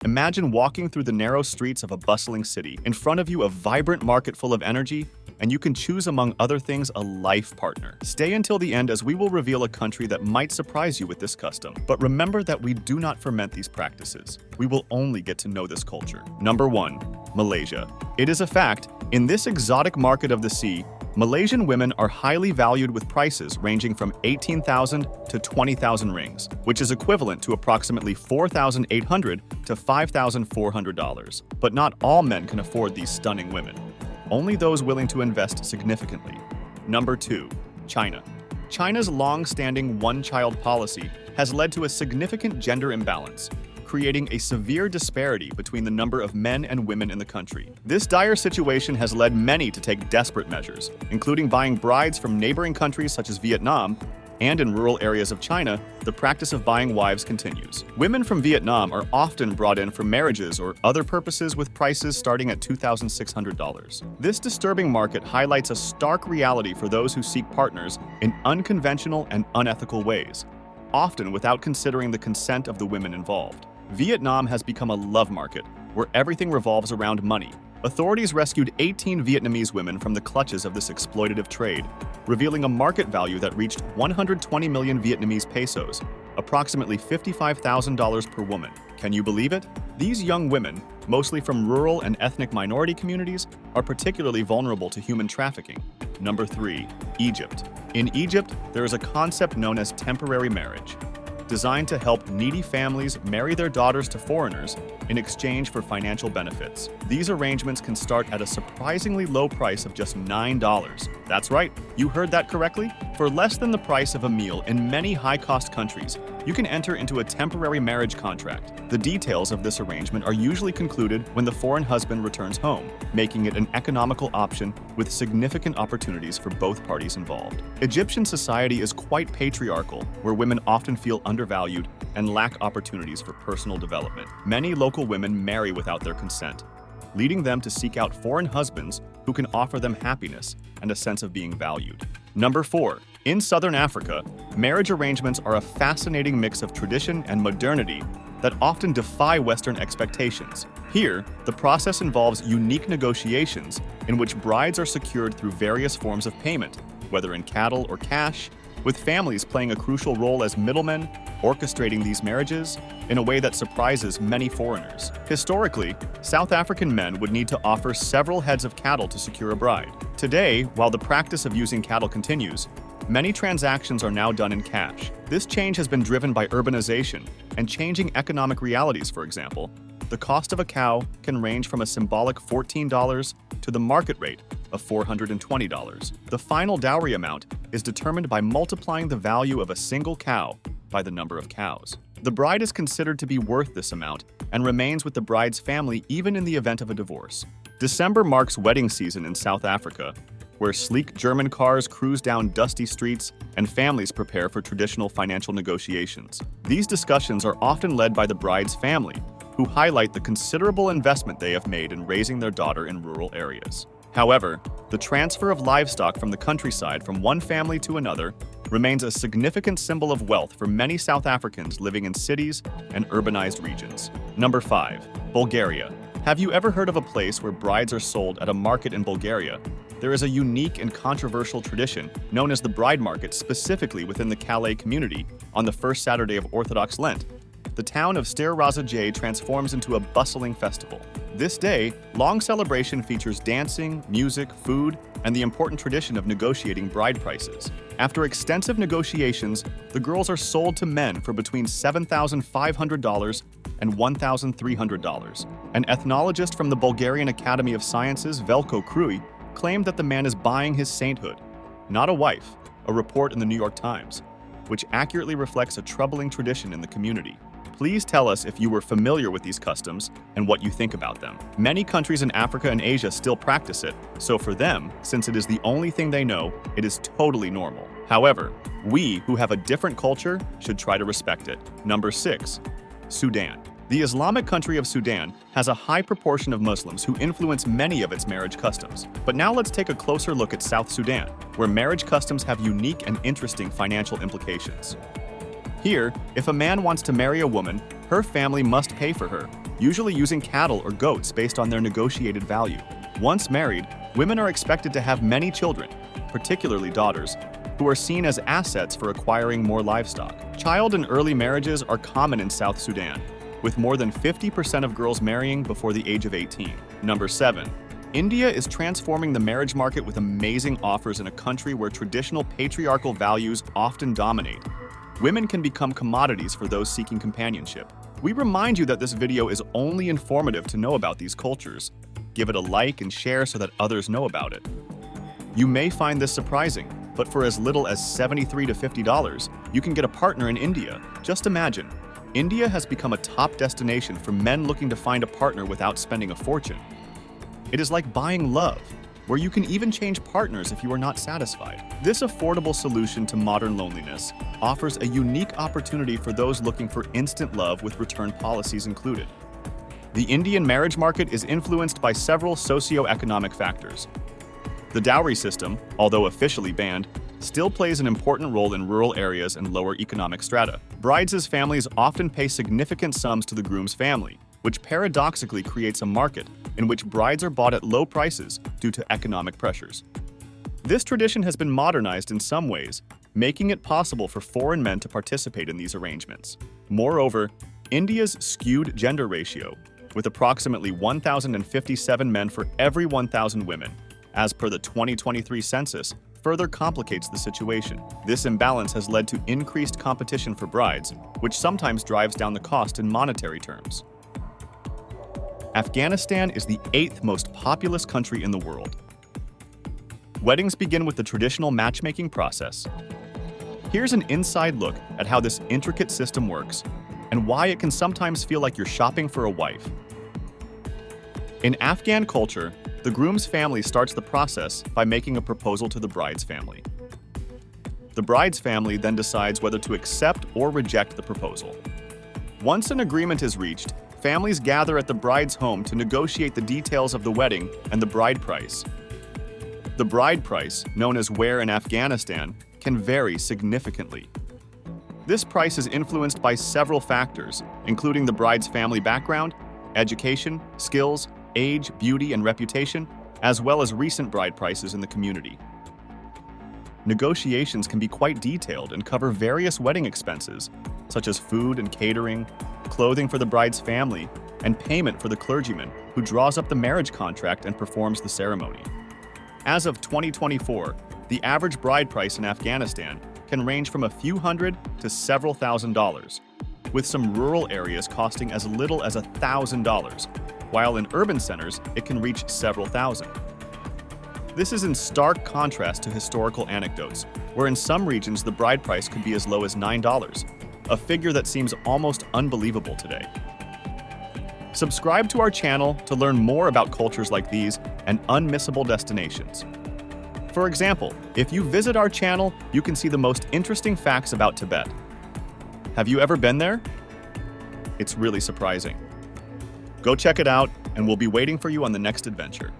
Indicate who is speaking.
Speaker 1: Imagine walking through the narrow streets of a bustling city. In front of you, a vibrant market full of energy, and you can choose among other things a life partner. Stay until the end as we will reveal a country that might surprise you with this custom. But remember that we do not ferment these practices. We will only get to know this culture. Number 1. Malaysia. It is a fact, in this exotic market of the sea, Malaysian women are highly valued with prices ranging from 18,000 to 20,000 rings, which is equivalent to approximately $4,800 to $5,400. But not all men can afford these stunning women. Only those willing to invest significantly. Number 2. China. China's long-standing one-child policy has led to a significant gender imbalance, creating a severe disparity between the number of men and women in the country. This dire situation has led many to take desperate measures, including buying brides from neighboring countries such as Vietnam, and in rural areas of China, the practice of buying wives continues. Women from Vietnam are often brought in for marriages or other purposes with prices starting at $2,600. This disturbing market highlights a stark reality for those who seek partners in unconventional and unethical ways, often without considering the consent of the women involved. Vietnam has become a love market, where everything revolves around money. Authorities rescued 18 Vietnamese women from the clutches of this exploitative trade, revealing a market value that reached 120 million Vietnamese pesos, approximately $55,000 per woman. Can you believe it? These young women, mostly from rural and ethnic minority communities, are particularly vulnerable to human trafficking. Number 3. Egypt. In Egypt, there is a concept known as temporary marriage, designed to help needy families marry their daughters to foreigners in exchange for financial benefits. These arrangements can start at a surprisingly low price of just $9. That's right, you heard that correctly. For less than the price of a meal in many high-cost countries, you can enter into a temporary marriage contract. The details of this arrangement are usually concluded when the foreign husband returns home, making it an economical option with significant opportunities for both parties involved. Egyptian society is quite patriarchal, where women often feel undervalued and lack opportunities for personal development. Many local women marry without their consent, leading them to seek out foreign husbands who can offer them happiness and a sense of being valued. Number 4. In Southern Africa, marriage arrangements are a fascinating mix of tradition and modernity that often defy Western expectations. Here, the process involves unique negotiations in which brides are secured through various forms of payment, whether in cattle or cash, with families playing a crucial role as middlemen, orchestrating these marriages in a way that surprises many foreigners. Historically, South African men would need to offer several heads of cattle to secure a bride. Today, while the practice of using cattle continues, many transactions are now done in cash. This change has been driven by urbanization and changing economic realities. For example, the cost of a cow can range from a symbolic $14 to the market rate of $420. The final dowry amount is determined by multiplying the value of a single cow by the number of cows. The bride is considered to be worth this amount and remains with the bride's family even in the event of a divorce. December marks wedding season in South Africa, where sleek German cars cruise down dusty streets and families prepare for traditional financial negotiations. These discussions are often led by the bride's family, who highlight the considerable investment they have made in raising their daughter in rural areas. However, the transfer of livestock from the countryside from one family to another remains a significant symbol of wealth for many South Africans living in cities and urbanized regions. Number 5. Bulgaria. Have you ever heard of a place where brides are sold at a market in Bulgaria? There is a unique and controversial tradition known as the bride market, specifically within the Calais community on the first Saturday of Orthodox Lent. The town of Stara transforms into a bustling festival. This day, long celebration features dancing, music, food, and the important tradition of negotiating bride prices. After extensive negotiations, the girls are sold to men for between $7,500 and $1,300. An ethnologist from the Bulgarian Academy of Sciences, Veljko Krui, claimed that the man is buying his sainthood, not a wife, a report in the New York Times, which accurately reflects a troubling tradition in the community. Please tell us if you were familiar with these customs and what you think about them. Many countries in Africa and Asia still practice it, so for them, since it is the only thing they know, it is totally normal. However, we who have a different culture should try to respect it. Number 6. Sudan. The Islamic country of Sudan has a high proportion of Muslims who influence many of its marriage customs. But now let's take a closer look at South Sudan, where marriage customs have unique and interesting financial implications. Here, if a man wants to marry a woman, her family must pay for her, usually using cattle or goats based on their negotiated value. Once married, women are expected to have many children, particularly daughters, who are seen as assets for acquiring more livestock. Child and early marriages are common in South Sudan, with more than 50% of girls marrying before the age of 18. Number 7. India is transforming the marriage market with amazing offers in a country where traditional patriarchal values often dominate. Women can become commodities for those seeking companionship. We remind you that this video is only informative to know about these cultures. Give it a like and share so that others know about it. You may find this surprising, but for as little as $73 to $50, you can get a partner in India. Just imagine, India has become a top destination for men looking to find a partner without spending a fortune. It is like buying love, where you can even change partners if you are not satisfied. This affordable solution to modern loneliness offers a unique opportunity for those looking for instant love with return policies included. The Indian marriage market is influenced by several socioeconomic factors. The dowry system, although officially banned, still plays an important role in rural areas and lower economic strata. Brides' families often pay significant sums to the groom's family, which paradoxically creates a market in which brides are bought at low prices due to economic pressures. This tradition has been modernized in some ways, making it possible for foreign men to participate in these arrangements. Moreover, India's skewed gender ratio, with approximately 1,057 men for every 1,000 women, as per the 2023 census, further complicates the situation. This imbalance has led to increased competition for brides, which sometimes drives down the cost in monetary terms. Afghanistan is the 8th most populous country in the world. Weddings begin with the traditional matchmaking process. Here's an inside look at how this intricate system works and why it can sometimes feel like you're shopping for a wife. In Afghan culture, the groom's family starts the process by making a proposal to the bride's family. The bride's family then decides whether to accept or reject the proposal. Once an agreement is reached, families gather at the bride's home to negotiate the details of the wedding and the bride price. The bride price, known as ware in Afghanistan, can vary significantly. This price is influenced by several factors, including the bride's family background, education, skills, age, beauty, and reputation, as well as recent bride prices in the community. Negotiations can be quite detailed and cover various wedding expenses, such as food and catering, clothing for the bride's family, and payment for the clergyman who draws up the marriage contract and performs the ceremony. As of 2024, the average bride price in Afghanistan can range from a few hundred to several $1,000s, with some rural areas costing as little as $1,000, while in urban centers it can reach several thousand. This is in stark contrast to historical anecdotes, where in some regions the bride price could be as low as $9, a figure that seems almost unbelievable today. Subscribe to our channel to learn more about cultures like these and unmissable destinations. For example, if you visit our channel, you can see the most interesting facts about Tibet. Have you ever been there? It's really surprising. Go check it out, and we'll be waiting for you on the next adventure.